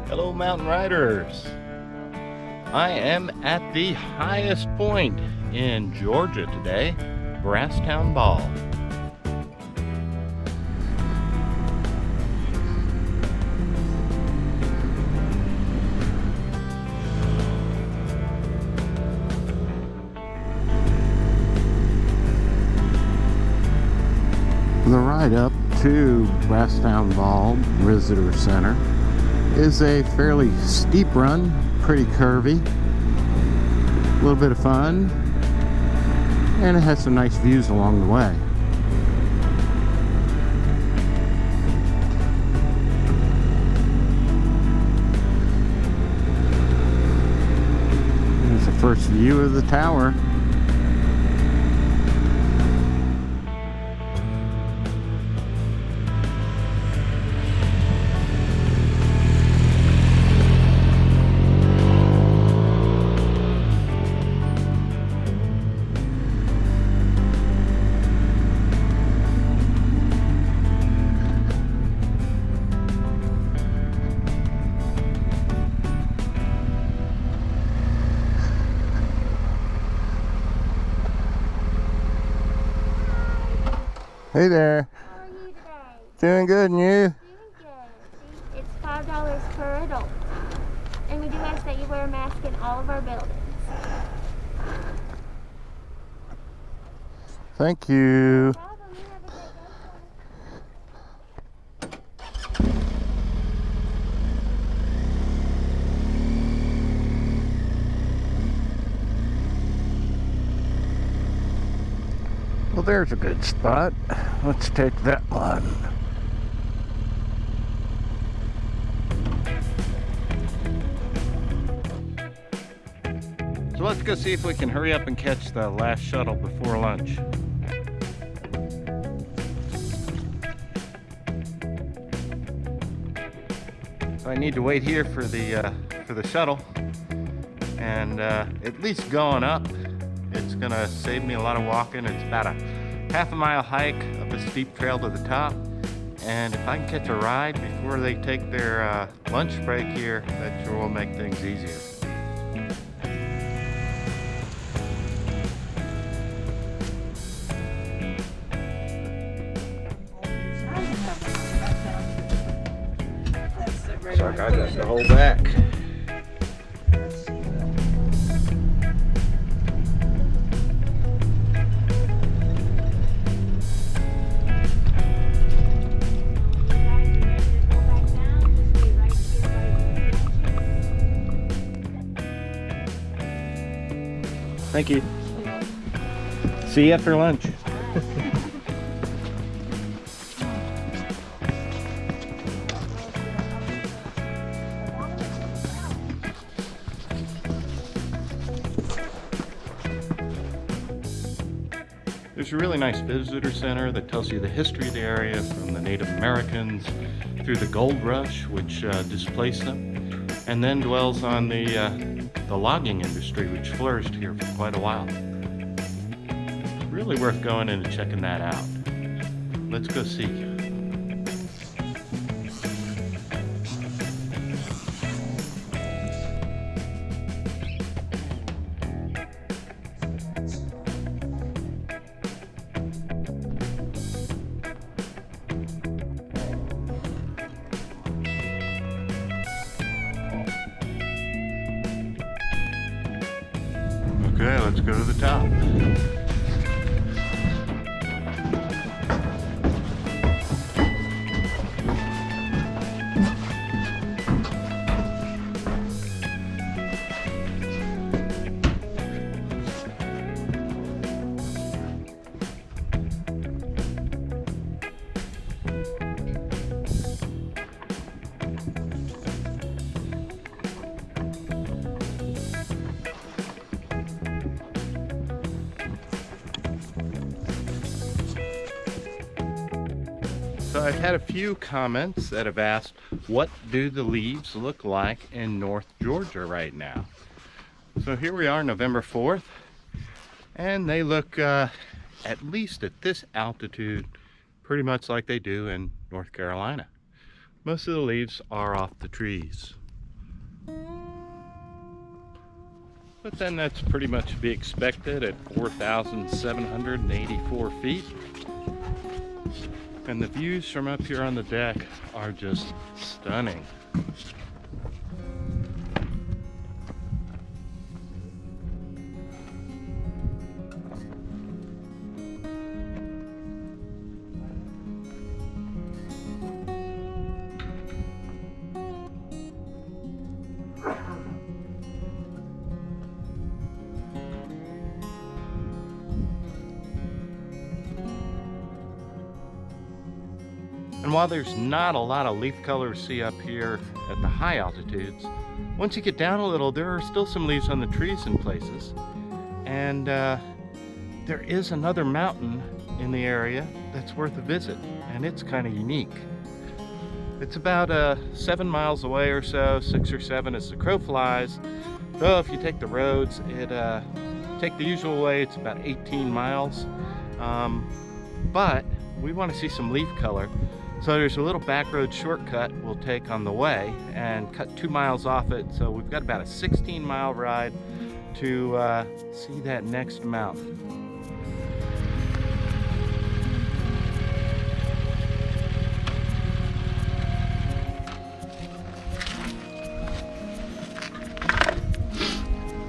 Hello mountain riders! I am at the highest point in Georgia today, Brasstown Bald. The ride up to Brasstown Bald Visitor Center is a fairly steep run, pretty curvy, a little bit of fun, and it has some nice views along the way. Here's the first view of the tower. Hey there. How are you today? Doing good, and you? Doing good. It's $5 per adult. And we do ask that you wear a mask in all of our buildings. Thank you. No problem. You have a great Well, there's a good spot. Let's take that one. So let's go see if we can hurry up and catch the last shuttle before lunch. So I need to wait here for the shuttle, and at least going up, it's gonna save me a lot of walking. It's about a half-a-mile hike up a steep trail to the top, and if I can catch a ride before they take their lunch break here, that sure will make things easier. Sorry, I got to hold back. Thank you. See you after lunch. There's a really nice visitor center that tells you the history of the area from the Native Americans through the gold rush, which displaced them, and then dwells on the logging industry, which flourished here for quite a while. Really worth going in and checking that out. Let's go see. Okay, let's go to the top. So I've had a few comments that have asked, what do the leaves look like in North Georgia right now? So here we are, November 4th, and they look, at least at this altitude, pretty much like they do in North Carolina. Most of the leaves are off the trees. But then that's pretty much to be expected at 4,784 feet. And the views from up here on the deck are just stunning. And while there's not a lot of leaf color to see up here at the high altitudes, once you get down a little, there are still some leaves on the trees in places. And there is another mountain in the area that's worth a visit, and it's kind of unique. It's about 7 miles away or so, 6 or 7 as the crow flies. Though if you take the roads, take the usual way, it's about 18 miles. But we want to see some leaf color. So there's a little back road shortcut we'll take on the way and cut 2 miles off it. So we've got about a 16-mile ride to see that next mountain.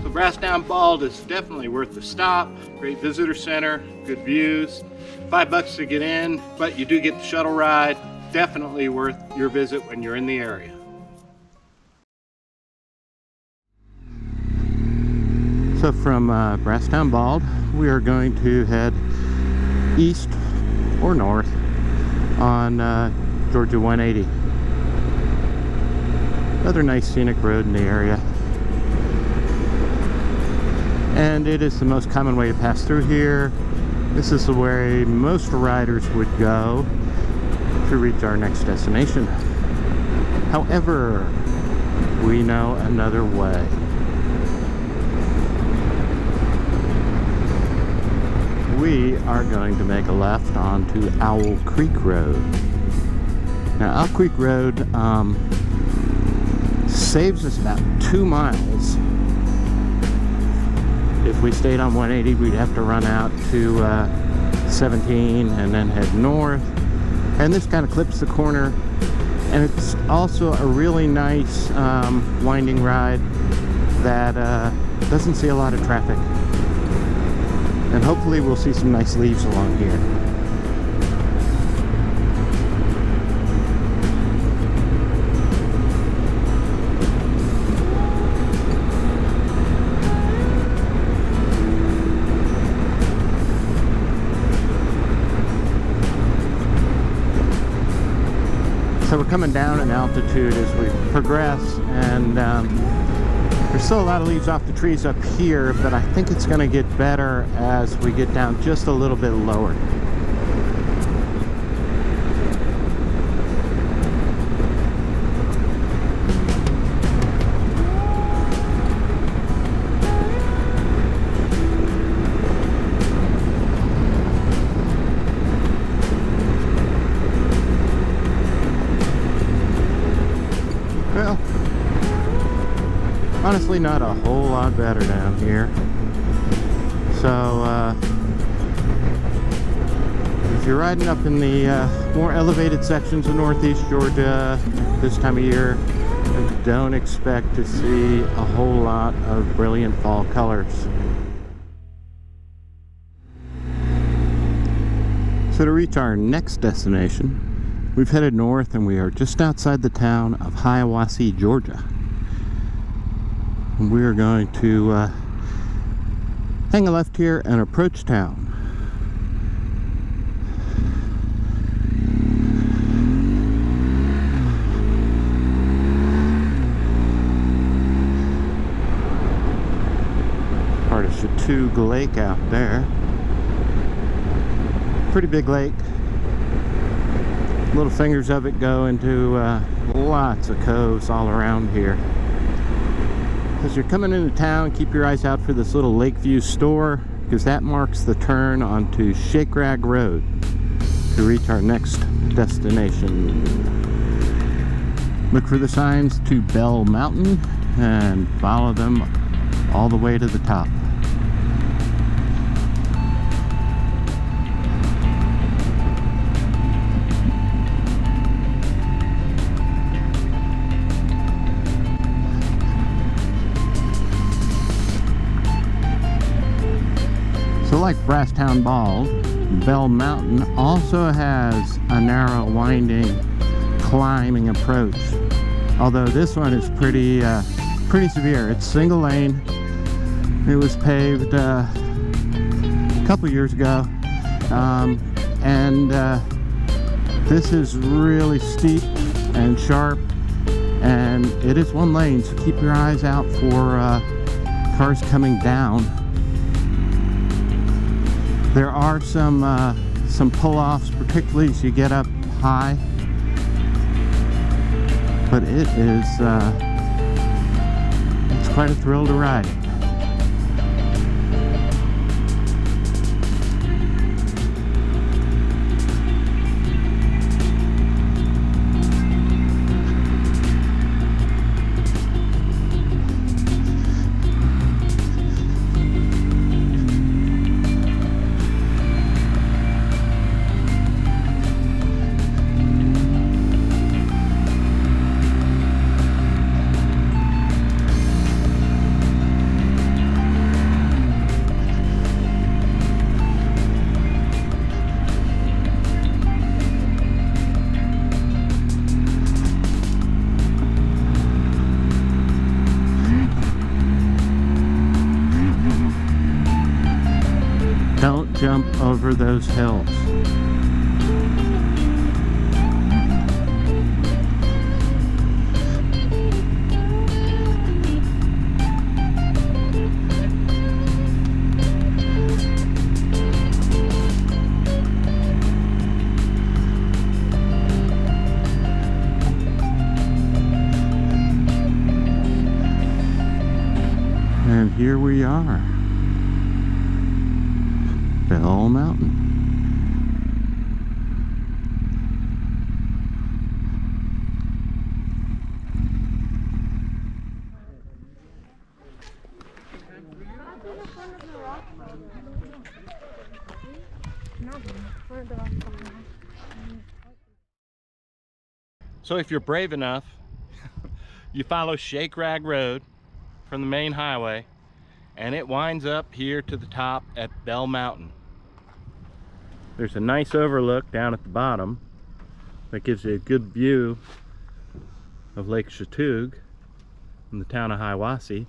So Brasstown Bald is definitely worth the stop. Great visitor center, good views. $5 to get in, but you do get the shuttle ride. Definitely worth your visit when you're in the area. So from Brasstown Bald, we are going to head east or north on Georgia 180. Another nice scenic road in the area. And it is the most common way to pass through here. This is the way most riders would go to reach our next destination. However, we know another way. We are going to make a left onto Owl Creek Road. Now, Owl Creek Road saves us about 2 miles. If we stayed on 180, we'd have to run out to 17 and then head north. And this kind of clips the corner. And it's also a really nice winding ride that doesn't see a lot of traffic. And hopefully we'll see some nice leaves along here. So we're coming down in altitude as we progress, and there's still a lot of leaves off the trees up here, but I think it's going to get better as we get down just a little bit lower. Well, honestly, not a whole lot better down here. So, if you're riding up in the more elevated sections of northeast Georgia this time of year, don't expect to see a whole lot of brilliant fall colors. So to reach our next destination, we've headed north and we are just outside the town of Hiawassee, Georgia. And we are going to hang a left here and approach town. Part of Shuttle Lake out there. Pretty big lake. Little fingers of it go into lots of coves all around here. As you're coming into town, keep your eyes out for this little Lakeview store, because that marks the turn onto Shake Rag Road to reach our next destination. Look for the signs to Bell Mountain and follow them all the way to the top. So like Brasstown Bald, Bell Mountain also has a narrow, winding, climbing approach. Although this one is pretty severe. It's single lane. It was paved a couple years ago, and this is really steep and sharp, and it is one lane. So keep your eyes out for cars coming down. There are some pull-offs, particularly as you get up high, but it is it's quite a thrill to ride it. Don't jump over those hills. And here we are. Bell Mountain. So if you're brave enough, you follow Shake Rag Road from the main highway, and it winds up here to the top at Bell Mountain. There's a nice overlook down at the bottom that gives you a good view of Lake Shattuck in the town of Hiawassee.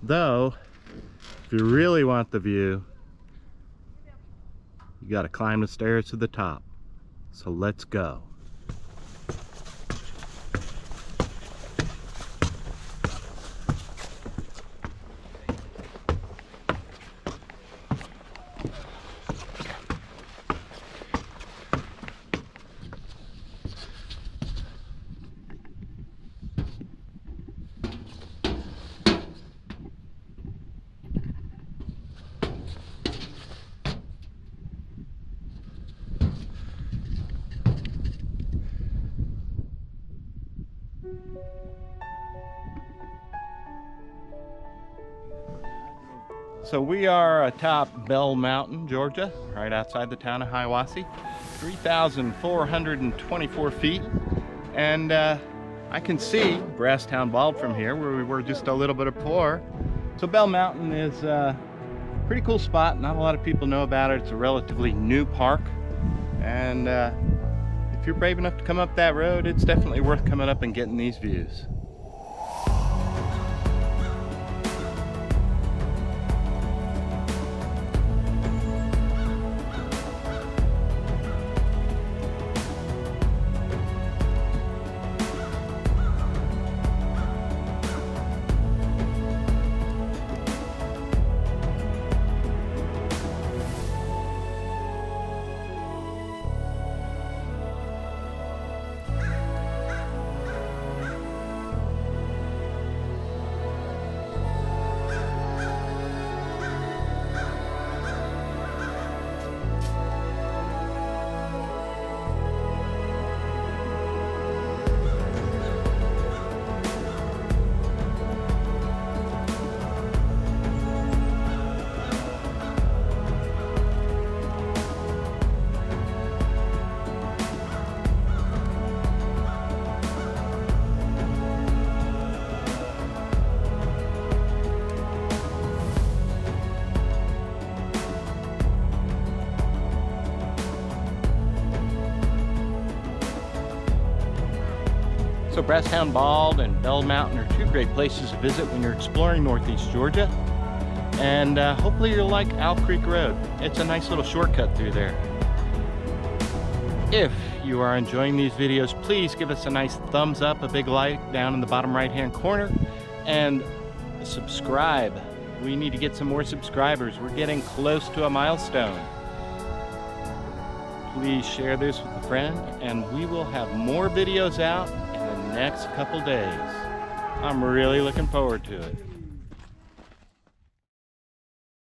Though, if you really want the view, you gotta climb the stairs to the top. So let's go. So we are atop Bell Mountain, Georgia, right outside the town of Hiawassee, 3,424 feet. And I can see Brasstown Bald from here, where we were just a little bit before. So Bell Mountain is a pretty cool spot. Not a lot of people know about it. It's a relatively new park. And if you're brave enough to come up that road, it's definitely worth coming up and getting these views. So Brasstown Bald and Bell Mountain are two great places to visit when you're exploring Northeast Georgia. And hopefully you'll like Owl Creek Road. It's a nice little shortcut through there. If you are enjoying these videos, please give us a nice thumbs up, a big like down in the bottom right hand corner, and subscribe. We need to get some more subscribers. We're getting close to a milestone. Please share this with a friend, and we will have more videos out in the next couple days. I'm really looking forward to it.